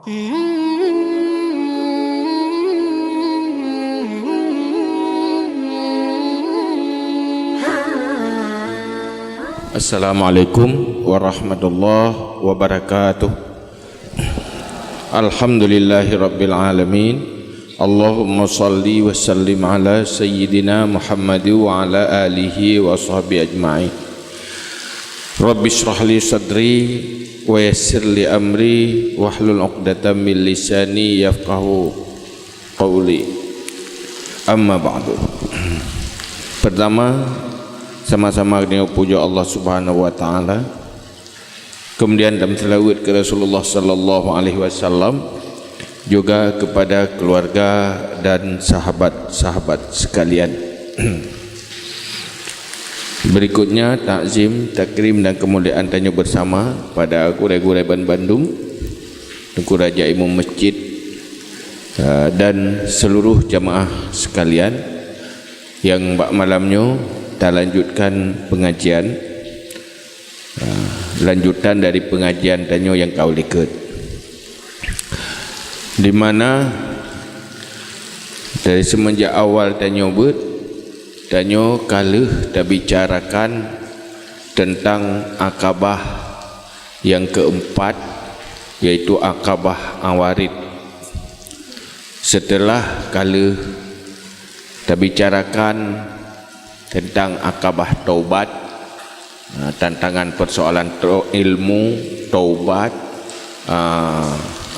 Assalamualaikum warahmatullahi wabarakatuh. Alhamdulillahi rabbil alamin. Allahumma salli wa sallim ala sayyidina Muhammad wa ala alihi wa sahbihi ajma'in. Rabbi shrah li sadri wa yassir li amri wahlul 'uqdatam min lisani yafqahu qawli. Amma ba'du. Pertama, sama-sama dengan puja Allah Subhanahu wa taala. Kemudian dalam selawat ke Rasulullah sallallahu alaihi wasallam, juga kepada keluarga dan sahabat-sahabat sekalian. Berikutnya takzim, takrim dan kemuliaan tanya bersama pada Gurai-Gurai Bandung, Tengku Raja Imam Masjid dan seluruh jamaah sekalian yang malamnya kita lanjutkan pengajian, lanjutan dari pengajian tanya yang kau likut, di mana dari semenjak awal tanya kaluh kita bicarakan tentang akabah yang keempat, yaitu akabah awarid. Setelah kaluh kita bicarakan tentang akabah taubat, tantangan persoalan ilmu taubat,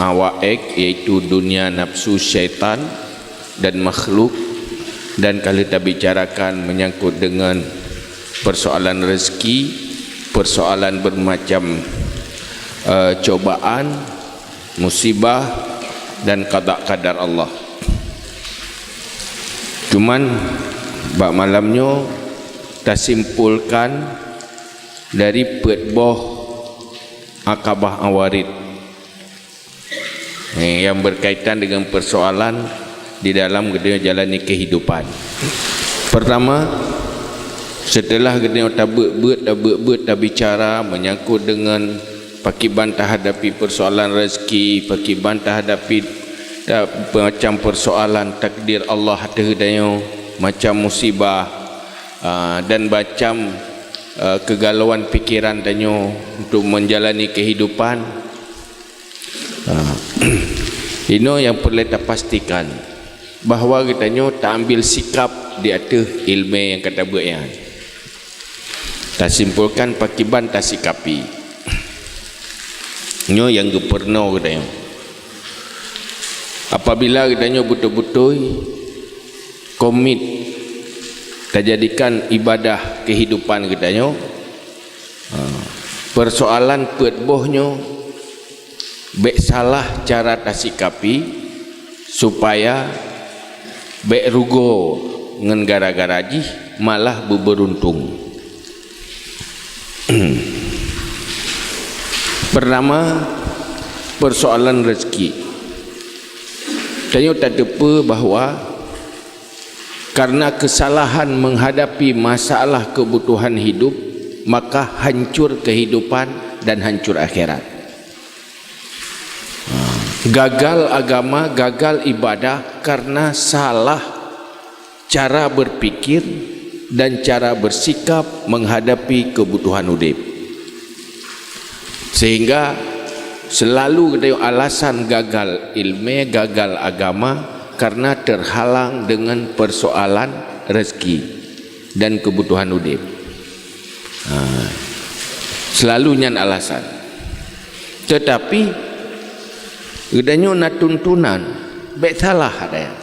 awaik, yaitu dunia nafsu syaitan dan makhluk, dan kalau kita bicarakan menyangkut dengan persoalan rezeki, persoalan bermacam cobaan, musibah dan qada qadar Allah. Cuman bak malamnya kita simpulkan dari petboh akabah awarid yang berkaitan dengan persoalan di dalam kita jalani kehidupan. Pertama, setelah kita tak bicara menyangkut dengan pakiban tak hadapi persoalan rezeki, pakiban tak hadapi macam persoalan takdir Allah hadanya, macam musibah dan macam kegalauan pikiran tanya untuk menjalani kehidupan. Ini yang perlu kita pastikan, bahawa katanya tak ambil sikap di atas ilmu yang kata buat yang tak simpulkan pakiban tak sikapi. Ini yang pernah katanya, apabila katanya betul-betul komit kita jadikan ibadah kehidupan katanya, persoalan petbohnya baik salah cara tasikapi supaya baik rugo dengan gara-gara jih malah beruntung. Pertama, persoalan rezeki. Tanya tak tepa bahawa karena kesalahan menghadapi masalah kebutuhan hidup, maka hancur kehidupan dan hancur akhirat. Gagal agama, gagal ibadah karena salah cara berpikir dan cara bersikap menghadapi kebutuhan hidup. Sehingga selalu ada alasan gagal ilmu, gagal agama karena terhalang dengan persoalan rezeki dan kebutuhan hidup. Selalu nyan alasan. Tetapi gedanya nak tuntunan baik salah ada yang.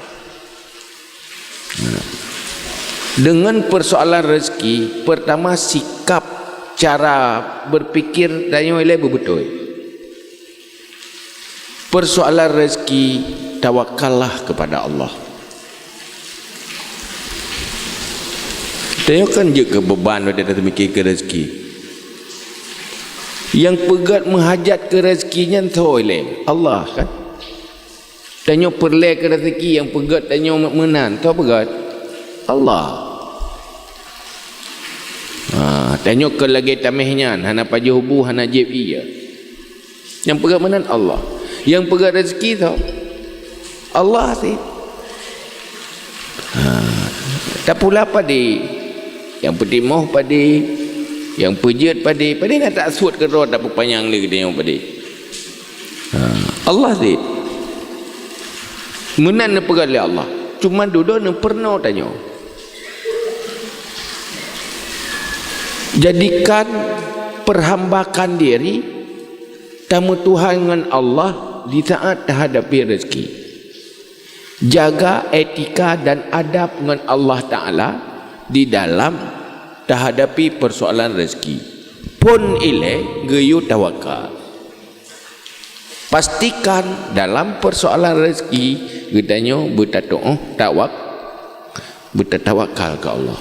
Dengan persoalan rezeki, pertama sikap cara berpikir dan yang lain betul. Persoalan rezeki, tawakallah kepada Allah. Tengok kan juga beban pada kita mikir ke rezeki. Yang pegat menghajat ke rezekinya tahu oleh Allah kan. Tengok perle ke rezeki yang pegat tengok menan tahu pegat Allah. Tengok ke lagi tamihnya hana pajuhubu hana jib iya. Yang pegat menan Allah. Yang pegang rezeki tau Allah sih. Tak pula pada yang pedimoh pada yang pejat pada nak tak suat ke roh tak berpanjang dia kata yang pada Allah sih. Menan nak pegang oleh Allah. Cuma duduk nak pernah tanya. Jadikan perhambakan diri tamu Tuhan dengan Allah di saat hadapi rezeki. Jaga etika dan adab dengan Allah Ta'ala di dalam hadapi persoalan rezeki. Pun ile geyu tawakal. Pastikan dalam persoalan rezeki gedanya bertawakal ke Allah.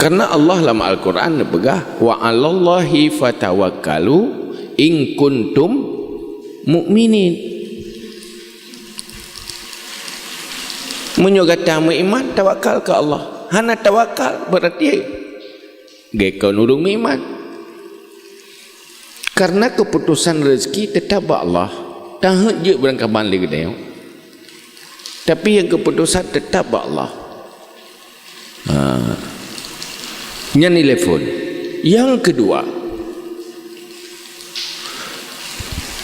Karena Allah dalam Al-Quran berkata, wa 'alallahi fatawakkalu in kuntum mu'minin. Menyogata iman tawakal ke Allah. Hana tawakal berarti geka nurung iman. Karena keputusan rezeki tetap Allah. Tak je berangkapan lagi dia. Tapi yang keputusan tetap Allah. Yang telefon. Yang kedua,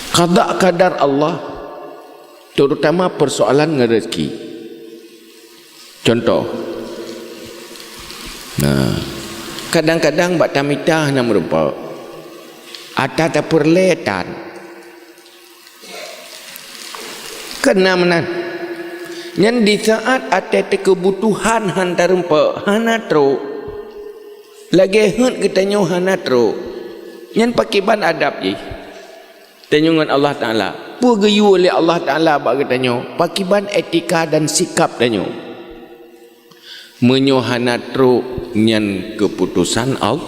qada qadar Allah, terutama persoalan rezeki. Contoh, kadang-kadang bak tamitah nak merupa ada tak perletan kena menan yang di saat ada kebutuhan hantar rempa hanatro lagi hut ketanya hanatro yang pakai ban adab je tanyungan Allah Ta'ala pergeyu oleh Allah Ta'ala bak ketanya pakai ban etika dan sikap tanya menyohanatro yang keputusan Allah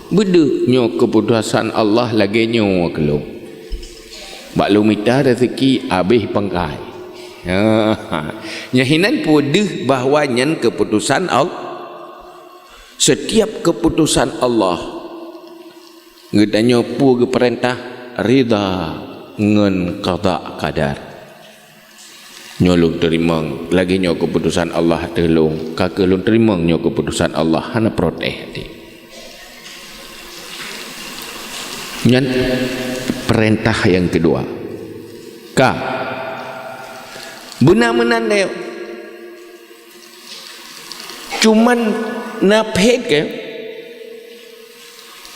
bedanya keputusan Allah lagi nyo kelong bak lu minta rezeki habis pangkai nyahinan podeh bahawa nyan keputusan Allah. Setiap keputusan Allah gedanya pu ke perintah rida ngen qada qadar nyolong terima lagi nyo keputusan Allah telung kakak lu terima nyo keputusan Allah hana protes hati. Yang perintah yang kedua benar-benar dia cuman napet ke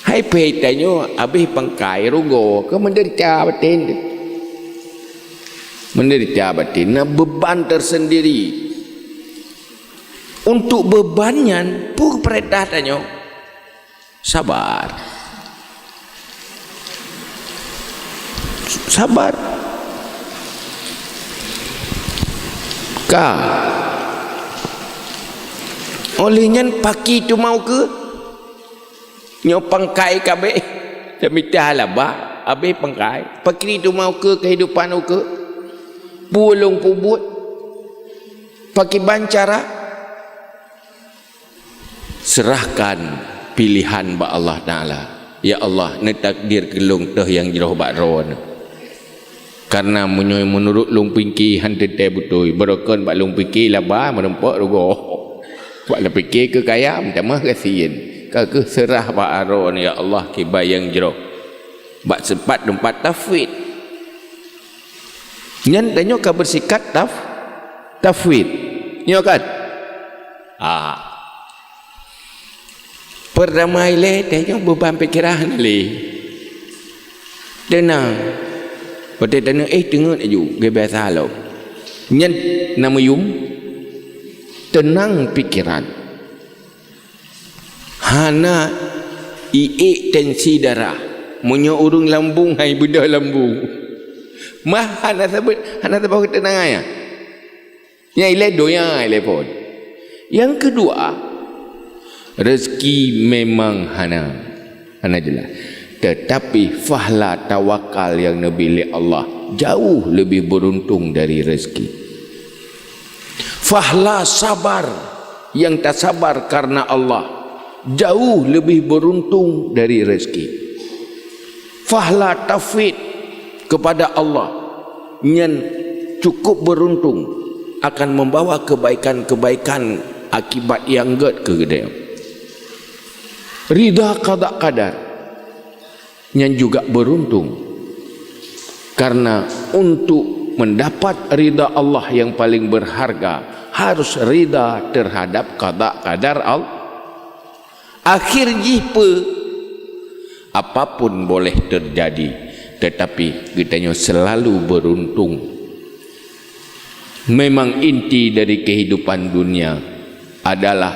hai pet tanya habis pangkai rugo ke menderita batin nak beban tersendiri untuk bebannya pun perintah tanya sabar olehnya paki tu mau ke nyopangkai kabe temita laba abe pangkai paki tu mau ke kehidupan ke pulung pubut paki bancara serahkan pilihan ba Allah Ta'ala. Ya Allah ne takdir kelung teh yang jauh bak ron karena menurut lung pinki hantar betul berokon bak lung pinki laba merempak rugo bak la fikir ke kaya minta mah kasihin ke serah bak aron ya Allah ke bayang jauh bak sempat tempat tafwid nyan tanya ka bersikat tafwid nyo kan perdamai le tanya beban pikiran le tenang pada tanah tengok aju ge biasa lo nyen nama yum tenang pikiran hana tensi darah munyo urung lambung hai bedah lambung mah hana sebut tenang aya nya ile doya ile pun. Yang kedua rezeki memang hana jelas tetapi fahla tawakal yang nabi Allah jauh lebih beruntung dari rezeki. Fahla sabar yang tak sabar karena Allah jauh lebih beruntung dari rezeki. fahla tauhid kepada Allah yang cukup beruntung akan membawa kebaikan-kebaikan akibat yang ged ke dia. Ridha qada qadar yang juga beruntung, karena untuk mendapat ridha Allah yang paling berharga harus ridha terhadap qada qadar Allah. Akhir jipa apapun boleh terjadi, tetapi kitanya selalu beruntung. Memang inti dari kehidupan dunia adalah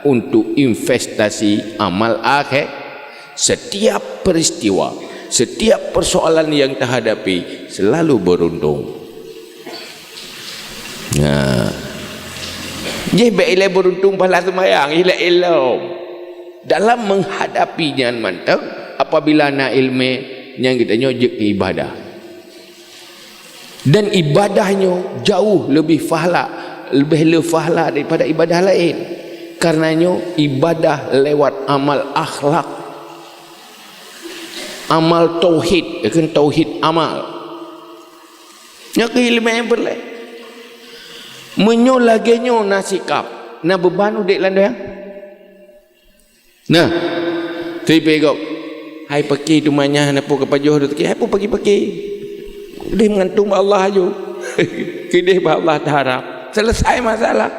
untuk investasi amal akhir. Setiap peristiwa, setiap persoalan yang terhadapi selalu beruntung. Nah, jadi ilai beruntung pahala sembahyang, ilai dalam menghadapinya mantap apabila nak ilmu yang kita nyojek ibadah, dan ibadahnya jauh lebih fahla daripada ibadah lain, karenanya ibadah lewat amal akhlak, amal tauhid, kan tauhid amal nya ilmu yang berlai menyo lagenyo nasikap na beban udik landa. Nah, tipe kau, hai pergi tu manya napu ke pajuh tu hai pun pergi-pergi. Dia mengantung Allah aja. Kidih bah Allah harap. Selesai masalah.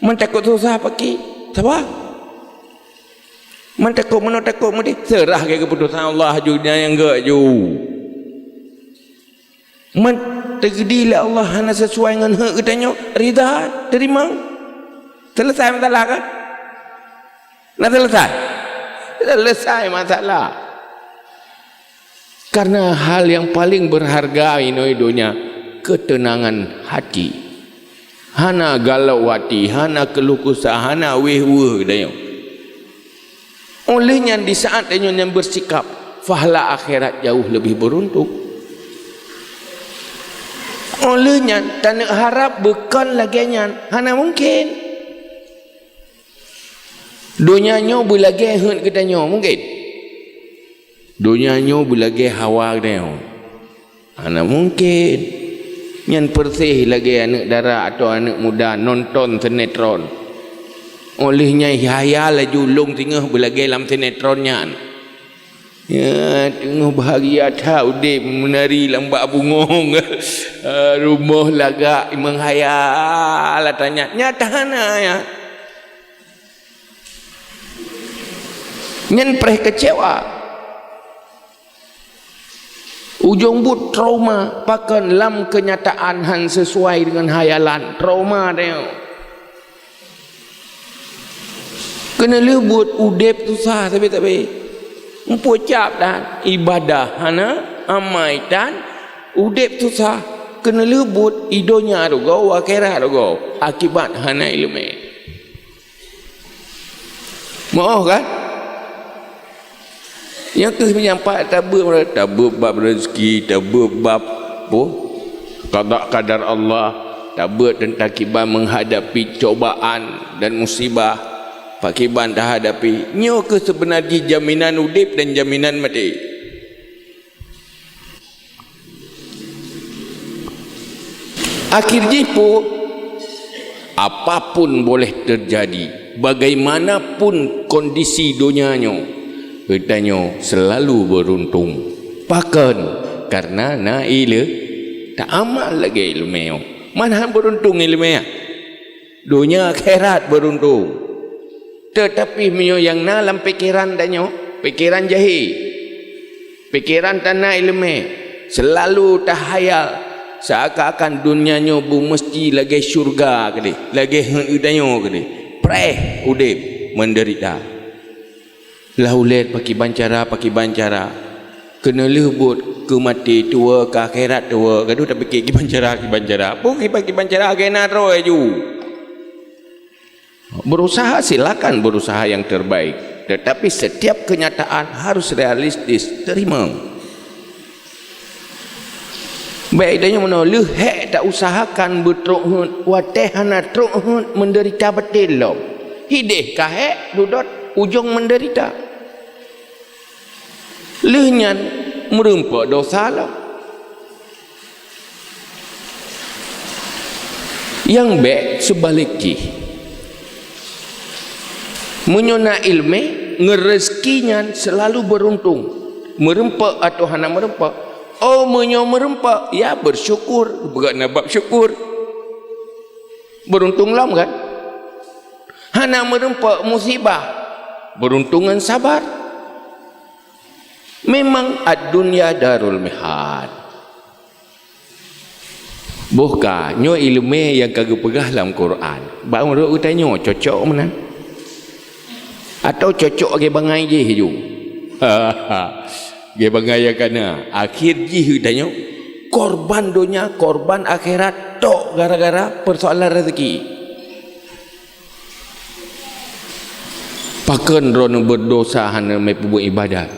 Man takut susah pergi. Sabar. Man takut mudi serah ke keputusan Allah aja yang gak ju. Man tegdilah Allah hana sesuai dengan hak katanya, ridha, terima. Selesai masalah kan? Nak selesai masalah. Karena hal yang paling berharga ini dunia, ketenangan hati. Hana galau hati, hana keluh kesah, hana weh-weh dia. Olehnya di saat dia yang bersikap, fahla akhirat jauh lebih beruntung. Olehnya tak nak harap bukan lagi hana mungkin. Dunianya bulage hun katanya mungkin. Dunianya bulage hawa katanya. Ana mungkin. Yang persih lagi anak dara atau anak muda nonton sinetron. Olehnya hayal julung tengah bulage dalam sinetronnya. Ya, tengah bahagia tahu dia menari lambak bungong. Rumah lagak menghayal tanya. Nyata hana ya. Nyen perih kecewa, ujung but trauma pakan lam kenyataan han sesuai dengan hayalan trauma dia. Kena lebut udep susah tapi mempucap dan ibadah hana amai dan udep susah kena lebut idonya dogo akhirat dogo akibat hana ilmu. Mau kan? Yang tu menyampai tabur bab rezeki, tabur bab qada qadar Allah, tabur tentang akibat menghadapi cobaan dan musibah pakiban dah hadapi. Nyo ke sebenarnya jaminan udip dan jaminan mati. Akhir jipu apapun boleh terjadi, bagaimanapun kondisi dunianya, katanya selalu beruntung. Bahkan karena na ilmu tak amal lagi ilmu. Mana beruntung ilmu ya? Dunia akhirat beruntung. Tetapi mio yang na dalam pikiran danyo, pikiran jahil, pikiran tanah ilmu, selalu tahayal seakan-akan dunianya bu mesti lagi syurga kali, lagi hendanyo kali. Preh udip menderita. Laulet pakai bancara kena lebut ke mati tua ke akhirat tua gaduh tak fikir bancara bukan pakai bancara kena roh ju. Berusaha silakan berusaha yang terbaik, tetapi setiap kenyataan harus realistis, terima. Baik dia mana leh tak usahakan betruk watehana truk menderita betul lo. Hidih kahek dudot ujung menderita. Lehnyan merempak dosa lah. Yang baik sebaliknya. Menyona ilmu ngerezekinya selalu beruntung. Merempak atau hana merempak. Oh menyo merempak, ya bersyukur, berat nabab syukur. Beruntung lam kan? Hana merempak musibah, beruntungan sabar. Memang ad-dunya darul mihad. Bukan nyo ilmu yang kagak pegah dalam Quran. Baru tanya cocok mana? Atau cocok ke bangai je hiju. Ge bangai kana. Akhir ji tanya korban dunia, korban akhirat tok gara-gara persoalan rezeki. Pakan rono berdosa hana mai buat ibadat.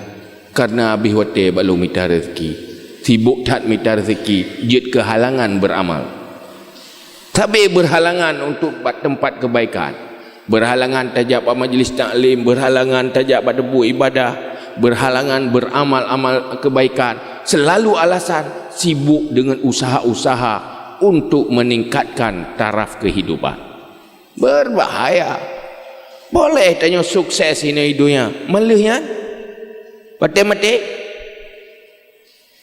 Karena habis wate balu minta rezeki. Sibuk tak minta rezeki, jid kehalangan beramal. Tapi berhalangan untuk buat tempat kebaikan. Berhalangan tajak pada majlis taklim, berhalangan tajak pada buat ibadah, berhalangan beramal-amal kebaikan. Selalu alasan sibuk dengan usaha-usaha untuk meningkatkan taraf kehidupan. Berbahaya. Boleh tanya sukses ini hidupnya. Malahnya mati-mati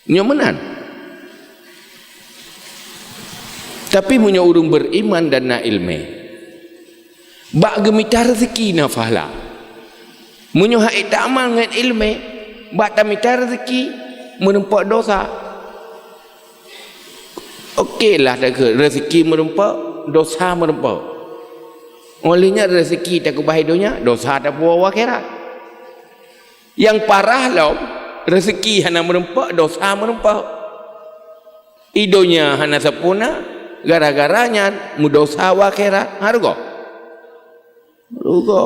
nyomenan. Tapi punya urung beriman dan na ilmu. Bak gemita rezeki na fahla. Munyo hak tak amal dengan ilmu, bak tak mita rezeki menempak dosa. Okeylah tak ke rezeki menempak, dosa menempak. Olehnya rezeki tak kubah hidupnya, dosa tak buah akhirat. Yang parah lah rezeki hana merempak, dosa merempak. Idonya hana sempurna, gara-garanya mudosa akhirat. Harugo. Harugo.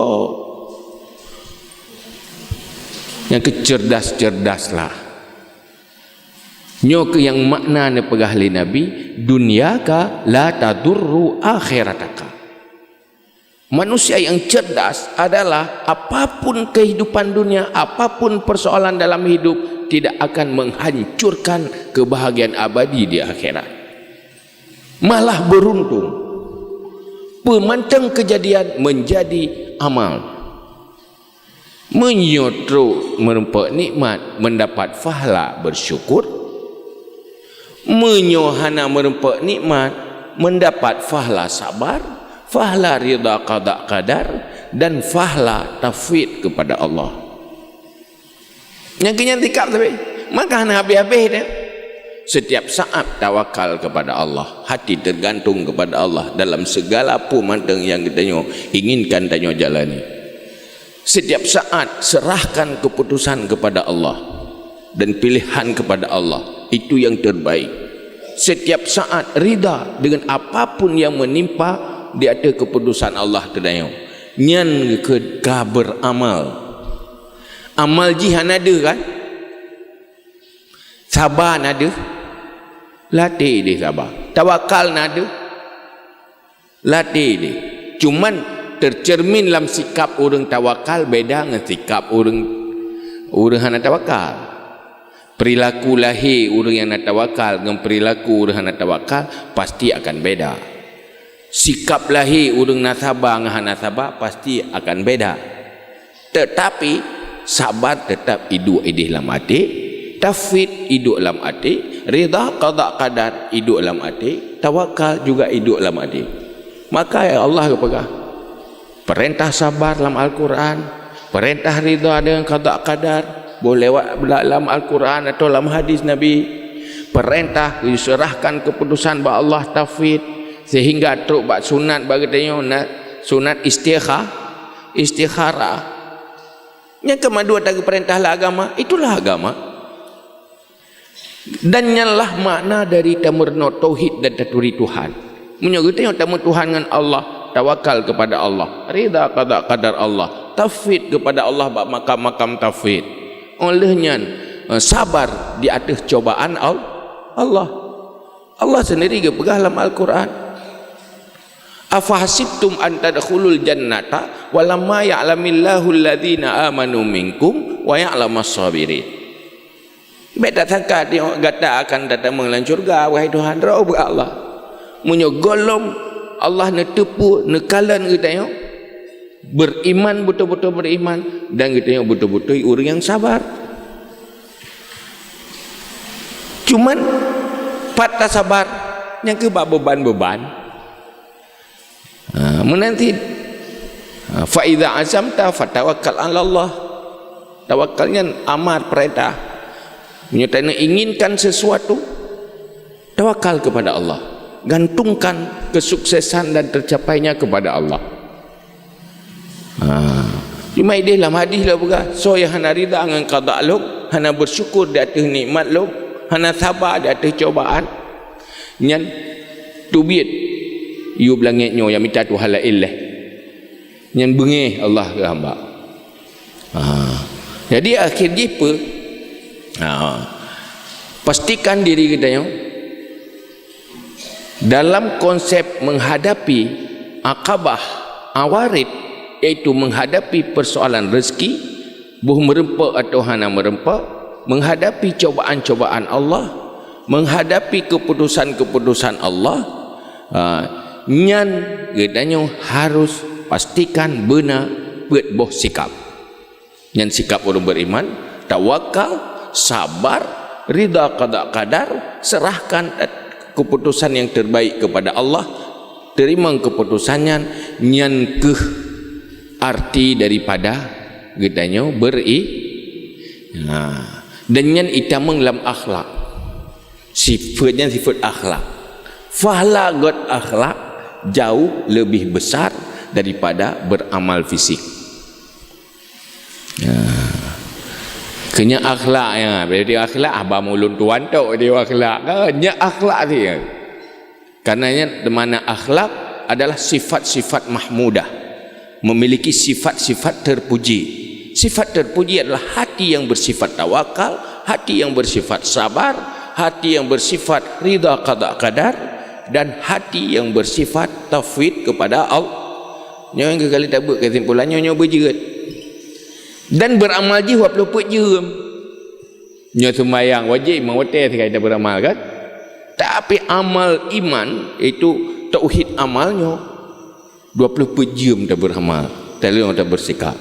Yang kecerdas-cerdaslah. Nyok yang makna pegahli Nabi, dunyaka la tadurru akhirataka. Manusia yang cerdas adalah apapun kehidupan dunia, apapun persoalan dalam hidup tidak akan menghancurkan kebahagiaan abadi di akhirat. Malah beruntung. Pemantang kejadian menjadi amal. Menyotro merempak nikmat mendapat pahala bersyukur. Menyohana merempak nikmat mendapat pahala sabar. Fahla ridha qada qadar dan fahla tafwid kepada Allah. Yang kenyang tikap tapi maka habis-habis dia. Setiap saat tawakal kepada Allah, hati tergantung kepada Allah dalam segala pemandang yang kita inginkan dan jalani. Setiap saat serahkan keputusan kepada Allah dan pilihan kepada Allah, itu yang terbaik. Setiap saat ridha dengan apapun yang menimpa di atas keputusan Allah terdayang. Nyan ke beramal. Amal jihan ada kan? Sabar ada. Latih dia sabar. Tawakal ada. Latih dia. Cuman tercermin dalam sikap orang tawakal beda dengan sikap orang hana tawakal. Perilaku lahir orang yang nak tawakal dengan perilaku orang hana tawakal pasti akan beda. Sikap lahir urang nasabah dengan nasabah pasti akan beda. Tetapi sabar tetap hidup di dalam hati, tafwid hidup dalam hati, ridha qada qadar hidup dalam hati, tawakal juga hidup dalam hati. Maka ya Allah kepada perintah sabar dalam Al-Quran, perintah ridha dengan qada qadar boleh lewat dalam Al-Quran atau dalam hadis Nabi. Perintah diserahkan keputusan ba Allah, tafwid, sehingga teruk buat sunat bagi tanya sunat istikharah. Yang kedua tadi perintah lah agama, itulah agama. Dan nyalah makna dari tamerno tauhid dan taturi Tuhan. Menyebut tamu Tuhan dengan Allah, tawakal kepada Allah, ridha qada qadar Allah, tafwid kepada Allah bab makam-makam tafwid. Olehnya sabar di atas cobaan Allah. Allah sendiri ke pegah dalam Al-Quran. Afahasibtum an tadkhulul jannata walamma ya'lamillahu alladhina amanu minkum wa ya'lamas sabirin. Beda sangka tengok gata akan datang mengelan syurga. Wahai Tuhan, roh Allah. Munyo golom Allah ne tepu ne kalan kita tengok. Beriman, betul-betul beriman. Dan kita tengok betul-betul orang yang sabar. Cuman patah sabar yang ke beban-beban. Menanti fa idza azamta fatawakkal 'ala Allah. Tawakalnya amar perintah. Menyatakan inginkan sesuatu, tawakal kepada Allah. Gantungkan kesuksesan dan tercapainya kepada Allah. Cuma dia dalam hadis lah bukan. So yang hana rida dengan qada lu, hana bersyukur di atas nikmat lu, hana sabar di atas cobaan. Nyan tubit you belangitnya yang minta Tuhan la ilah. Nyan bengih Allah ke hamba. Jadi akhir jipa pastikan diri kita yang dalam konsep menghadapi akabah awarid, iaitu menghadapi persoalan rezeki, buh merempak atau hana merempak, menghadapi cobaan-cobaan Allah, menghadapi keputusan-keputusan Allah, nyan gedanya harus pastikan benar buat boh sikap. Nyan sikap orang beriman, tawakal, sabar, ridha qada qadar, serahkan keputusan yang terbaik kepada Allah, terima keputusannya. Nyan ke arti daripada gedanya dan nyan itamang dalam akhlak, sifatnya sifat akhlak. Fahla god akhlak jauh lebih besar daripada beramal fisik. Kenya akhlak ya, bila dia akhlak abang mulun tuan tu dia akhlak nya akhlak dia. Karenanya di mana akhlak adalah sifat-sifat mahmudah, memiliki sifat-sifat terpuji. Sifat terpuji adalah hati yang bersifat tawakal, hati yang bersifat sabar, hati yang bersifat ridha qada qadar, dan hati yang bersifat tafwid kepada Allah. Nyo kali tak buat kesimpulannya nyo berjerat dan beramal je wap luput je. Nyo sembahyang wajib menghotel sekali tak beramal kan. Tapi amal iman itu tauhid amalnya 24 jam tak beramal, tak bersikap.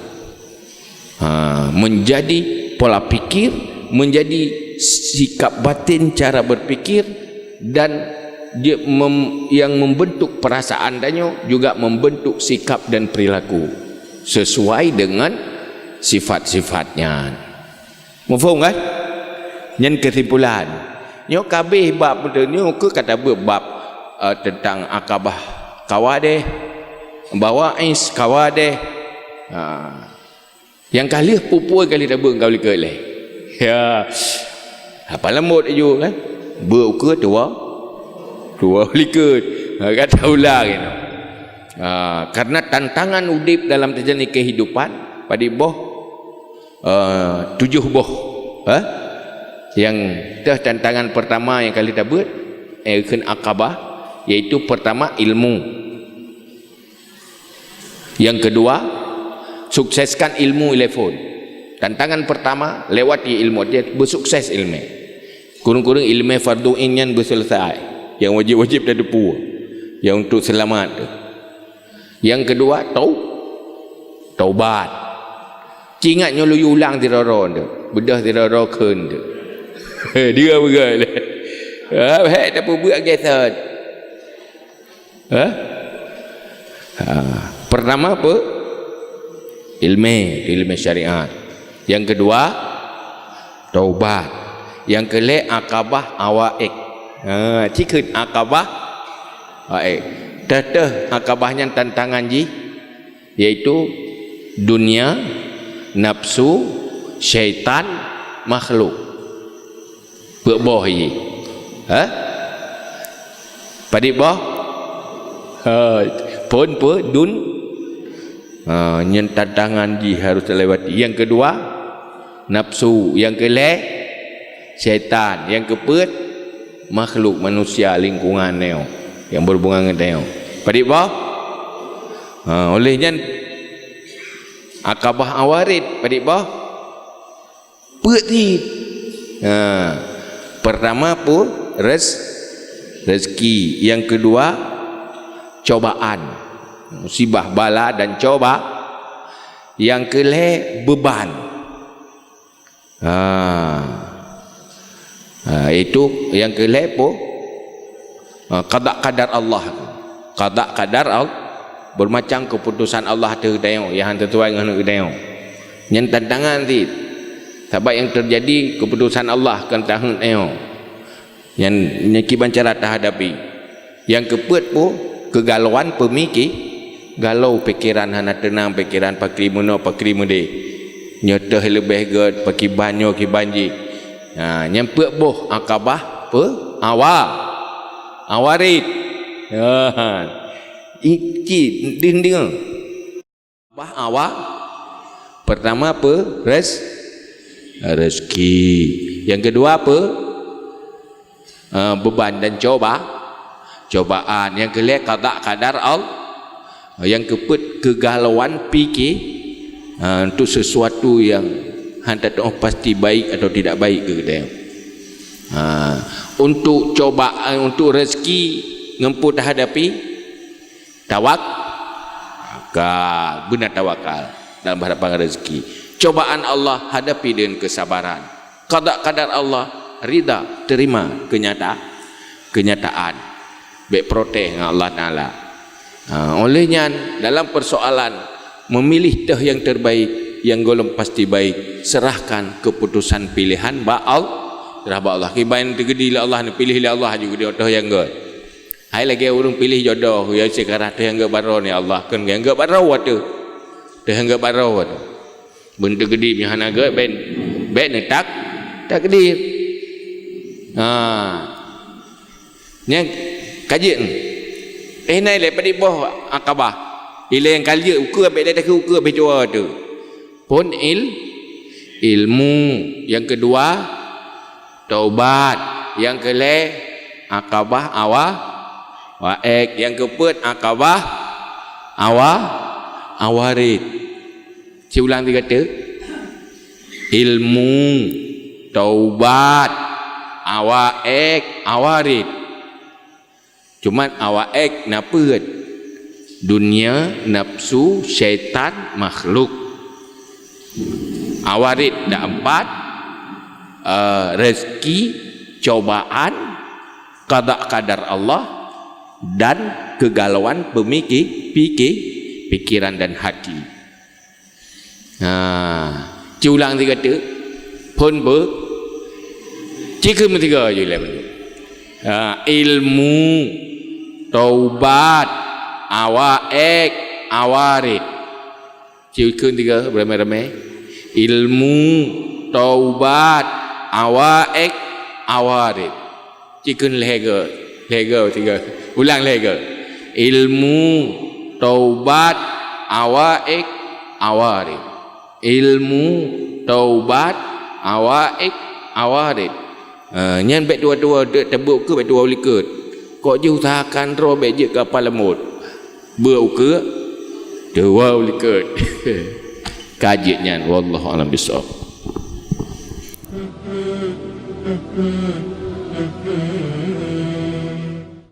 Menjadi pola pikir, menjadi sikap batin cara berpikir, dan dia yang membentuk perasaan dannya juga membentuk sikap dan perilaku sesuai dengan sifat-sifatnya. Mufaham kan? Yang kesimpulan nyo kabeh bab nyo ke kata bab tentang akabah kawadeh, bawa ais kawadeh. Yang kali pupui kali dah kau li ke leh. Ya. Apa lembut ju kan? Ke tua likut. Kata ulang gitu. Karena tantangan udip dalam terjadi kehidupan pada boh 7 boh. Yang tantangan pertama yang kali dah buat akabah, iaitu pertama ilmu. Yang kedua, sukseskan ilmu telefon. Tantangan pertama, lewati ilmu dia bersukses ilmu. Kurang-kurang ilmu fardu inyan berselesai. Yang wajib-wajib dah depu. Yang untuk selamat. Yang kedua, taubat. Cingatnya lu ulang tirara tu. Bedah tirara keun tu. Dia begal. Hei tak buat gesat. Pertama apa? Ilmu syariat. Yang kedua, taubat. Yang kelak akabah awaik. Cikut akabah awaik. Teteh akabahnya tantangan ji, yaitu dunia, nafsu, syaitan, makhluk. Berboh ji. Padik boh? Pun dun. Yang tantangan ji harus terlewati. Yang kedua, nafsu. Yang kelak, syaitan. Yang keempat, makhluk manusia lingkungan neo yang berhubungan dengan neo. Padik boh? Olehnya akabah awarid padik boh. Perti Pertama apa? Rezeki. Yang kedua cobaan, musibah, bala dan coba. Yang kelima beban. Itu yang kelima apa? Qada qadar Allah. Qada qadar Allah, bermacam keputusan Allah tu tengok yang tertuai dengan tengok. Yang tantangan ti sebab yang terjadi keputusan Allah kan tahun tengok. Yang kiban cara terhadapi. Yang keput pun kegalauan pemikir, galau pikiran hana tenang, pikiran pakri muno pakri mude. Nyotah lebih ged paki banyo ki banji. Nyempek boh akabah pe awarit. Iki dinding. Bah pertama apa? Rezeki. Yang kedua apa? Beban dan cobaan. Yang kelima qada qadar Allah. Yang keempat kegalauan fikir untuk sesuatu yang hendak pasti baik atau tidak baik ke dia. Untuk cobaan, untuk rezeki ngemput hadapi tawakal, benar tawakal dalam hadapan rezeki. Cobaan Allah hadapi dengan kesabaran. Qada qadar Allah, rida, terima kenyataan. Baik protes dengan Allah Taala. Olehnya dalam persoalan memilih dah yang terbaik, yang golong pasti baik, serahkan keputusan pilihan Allah. Serah Allah. Kibain tergedi lah Allah, pilih lah Allah juga dia dah yang gol. Hai lagi orang pilih jodoh, ya sekarang dah yang gol baru ni Allah kan yang gol baru tu. Dah yang gol baru tu. Bentuk gedi yang hana gol ben tak gedi. Nya kajian. Nai le pada boh akabah. Ila yang kali ukur abek dah ukur abek jua tu. Pun ilmu. Yang kedua taubat. Yang kelima akabah waek. Yang keempat akabah awarid. Ulang dia kata ilmu, taubat, awarid. Cuman awaek napet dunia, nafsu, syaitan, makhluk. Awarid dah 4, rezeki, cobaan, qada qadar Allah, dan kegalauan pikiran dan hati. Ulang dia kata pun jika tiga je lah. Ilmu, taubat, awarid. Jika tiga beramai-ramai. Ilmu, taubat, awarid. Jika lega tiga. Ulang lega. Ilmu, taubat, awarid. Ilmu, taubat, awarid. Nyan baik dua-dua tebuk ke baik dua ulikut. Kok je usahakan roh baik je kapal lemut. Bau ke dua ulikut. Kajian wallahu a'lam bissawab.